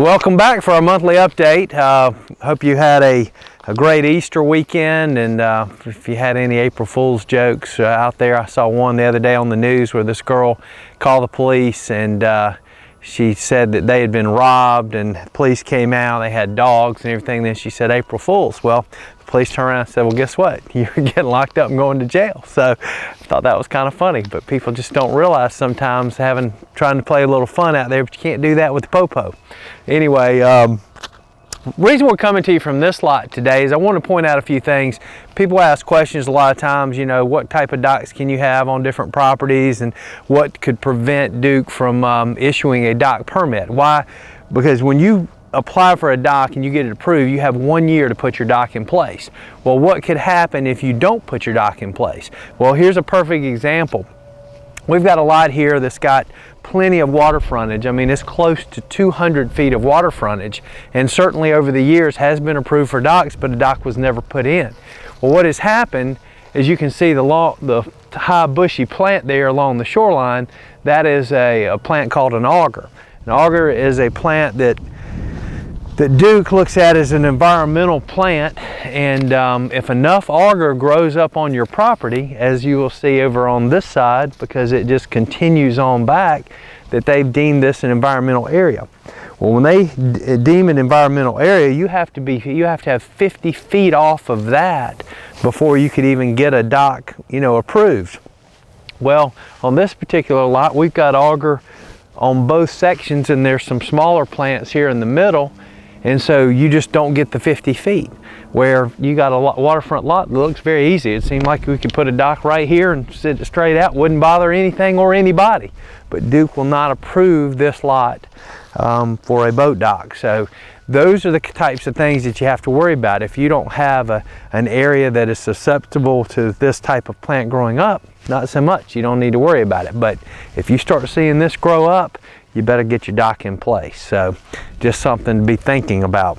Welcome back for our monthly update. Hope you had a great Easter weekend, and if you had any April Fool's jokes out there. I saw one the other day on the news where this girl called the police, and she said that they had been robbed, and the police came out, they had dogs and everything. Then she said April Fool's. Well, the police turned around and said, well, guess what? You're getting locked up and going to jail. So I thought that was kind of funny, but people just don't realize sometimes trying to play a little fun out there, but you can't do that with the popo. Anyway, reason we're coming to you from this lot today is I want to point out a few things. People ask questions a lot of times, you know, what type of docks can you have on different properties and what could prevent Duke from issuing a dock permit. Why? Because when you apply for a dock and you get it approved, you have 1 year to put your dock in place. Well, what could happen if you don't put your dock in place? Well, here's a perfect example. We've got a lot here that's got plenty of water frontage. I mean, it's close to 200 feet of water frontage, and certainly over the years has been approved for docks, but a dock was never put in. Well, what has happened is you can see the high bushy plant there along the shoreline. That is a plant called an auger. An auger is a plant that Duke looks at as an environmental plant, and if enough auger grows up on your property, as you will see over on this side, because it just continues on back, that they've deemed this an environmental area. Well, when they deem an environmental area, you have to have 50 feet off of that before you could even get a dock, you know, approved. Well, on this particular lot, we've got auger on both sections, and there's some smaller plants here in the middle. And so you just don't get the 50 feet, where you got a waterfront lot that looks very easy. It seemed like we could put a dock right here and sit it straight out, wouldn't bother anything or anybody. But Duke will not approve this lot for a boat dock. So those are the types of things that you have to worry about. If you don't have an area that is susceptible to this type of plant growing up, not so much. You don't need to worry about it. But if you start seeing this grow up, you better get your dock in place. So just something to be thinking about.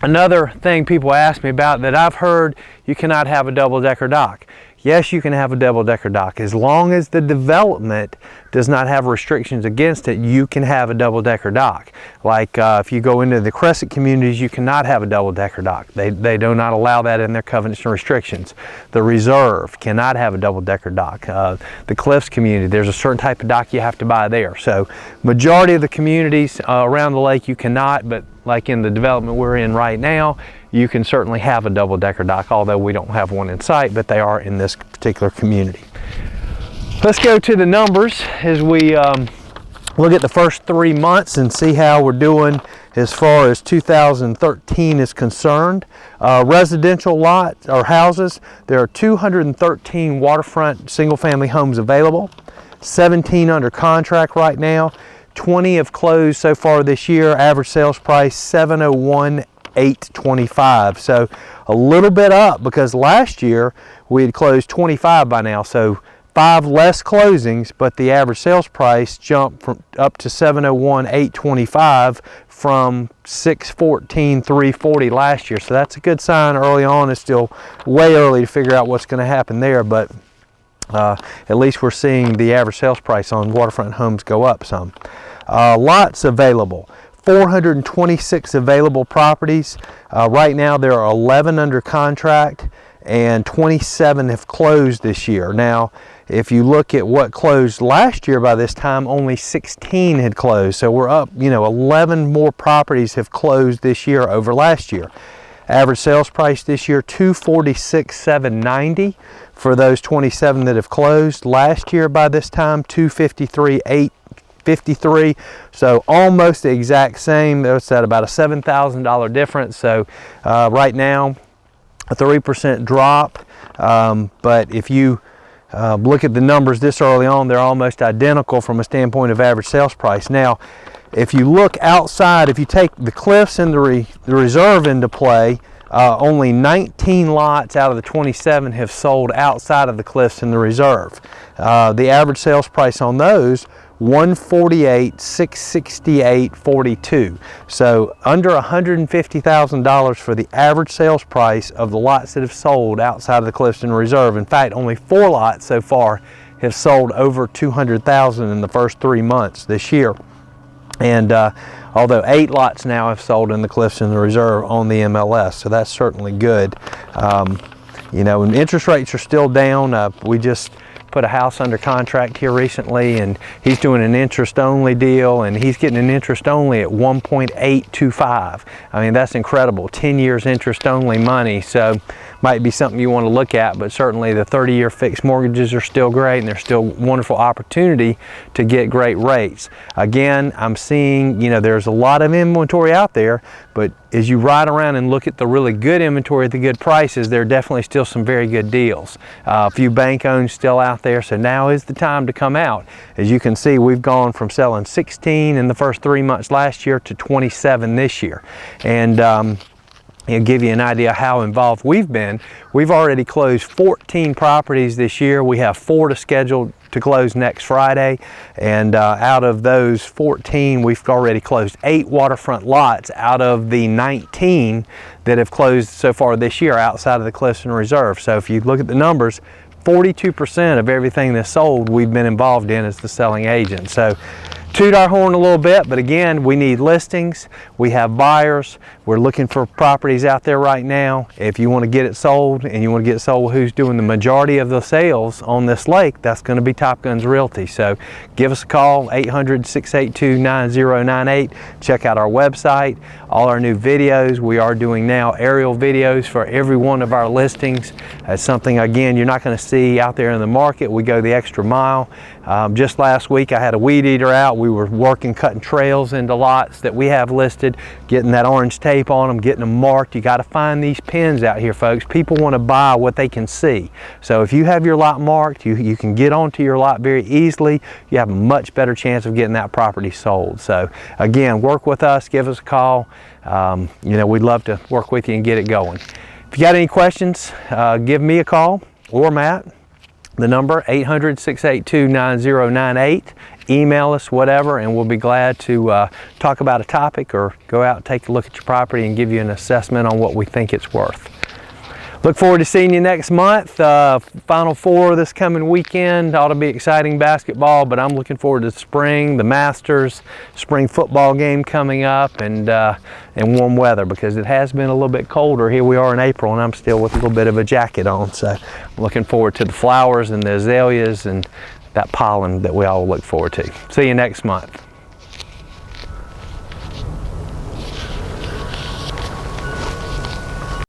Another thing people ask me about that I've heard, you cannot have a double-decker dock. Yes, you can have a double-decker dock. As long as the development does not have restrictions against it, you can have a double-decker dock. Like if you go into the Crescent communities, you cannot have a double-decker dock. They do not allow that in their covenants and restrictions. The Reserve cannot have a double-decker dock. The Cliffs community, there's a certain type of dock you have to buy there. So majority of the communities around the lake you cannot, but like in the development we're in right now, you can certainly have a double-decker dock, although we don't have one in sight, but they are in this particular community. Let's go to the numbers as we look at the first 3 months and see how we're doing as far as 2013 is concerned. Residential lots or houses, there are 213 waterfront single-family homes available, 17 under contract right now. 20 have closed so far this year. Average sales price $701,825. So a little bit up, because last year we had closed 25 by now. So 5 less closings, but the average sales price jumped up to $701,825 from $614,340 last year. So that's a good sign early on. It's still way early to figure out what's going to happen there, but at least we're seeing the average sales price on waterfront homes go up some. Lots available, 426 available properties. Right now there are 11 under contract and 27 have closed this year. Now, if you look at what closed last year by this time, only 16 had closed. So we're up, you know, 11 more properties have closed this year over last year. Average sales price this year, $246,790 for those 27 that have closed. Last year by this time, $253,853. So almost the exact same. That's at about a $7,000 difference. So right now, a 3% drop. But if you look at the numbers this early on, they're almost identical from a standpoint of average sales price. Now, if you look outside, if you take the Cliffs and the Reserve into play, only 19 lots out of the 27 have sold outside of the Cliffs and the Reserve. The average sales price on those, $148,668.42. So under $150,000 for the average sales price of the lots that have sold outside of the Cliffs and Reserve. In fact, only 4 lots so far have sold over $200,000 in the first 3 months this year. And although 8 lots now have sold in the Clifton Reserve on the MLS, so that's certainly good. You know, and interest rates are still down. We just put a house under contract here recently, and he's doing an interest-only deal, and he's getting an interest-only at 1.825. I mean, that's incredible. 10 years interest-only money, so might be something you want to look at, but certainly the 30-year fixed mortgages are still great, and there's still wonderful opportunity to get great rates. Again, I'm seeing, you know, there's a lot of inventory out there, but as you ride around and look at the really good inventory at the good prices, there are definitely still some very good deals. A few bank-owned still out there, so now is the time to come out. As you can see, we've gone from selling 16 in the first 3 months last year to 27 this year. And it'll give you an idea how involved we've been. We've already closed 14 properties this year. We have 4 to schedule to close next Friday, and out of those 14, we've already closed 8 waterfront lots out of the 19 that have closed so far this year outside of the Clifton Reserve. So if you look at the numbers, 42% of everything that's sold we've been involved in as the selling agent. So toot our horn a little bit, but again, we need listings, we have buyers, we're looking for properties out there right now. If you want to get it sold, and you want to get it sold who's doing the majority of the sales on this lake, that's going to be Top Guns Realty. So give us a call, 800-682-9098. Check out our website, all our new videos. We are doing now aerial videos for every one of our listings. That's something, again, you're not going to see out there in the market. We go the extra mile. Just last week I had a weed eater out. We were working, cutting trails into lots that we have listed, getting that orange tape on them, getting them marked. You got to find these pins out here, folks. People want to buy what they can see. So if you have your lot marked, you can get onto your lot very easily. You have a much better chance of getting that property sold. So again, work with us, give us a call. You know, we'd love to work with you and get it going. If you got any questions, give me a call or Matt. The number 800-682-9098. Email us, whatever, and we'll be glad to talk about a topic or go out and take a look at your property and give you an assessment on what we think it's worth. Look forward to seeing you next month. Final Four this coming weekend. Ought to be exciting basketball, but I'm looking forward to spring, the Masters, spring football game coming up, and warm weather, because it has been a little bit colder. Here we are in April, and I'm still with a little bit of a jacket on. So I'm looking forward to the flowers and the azaleas and that pollen that we all look forward to. See you next month.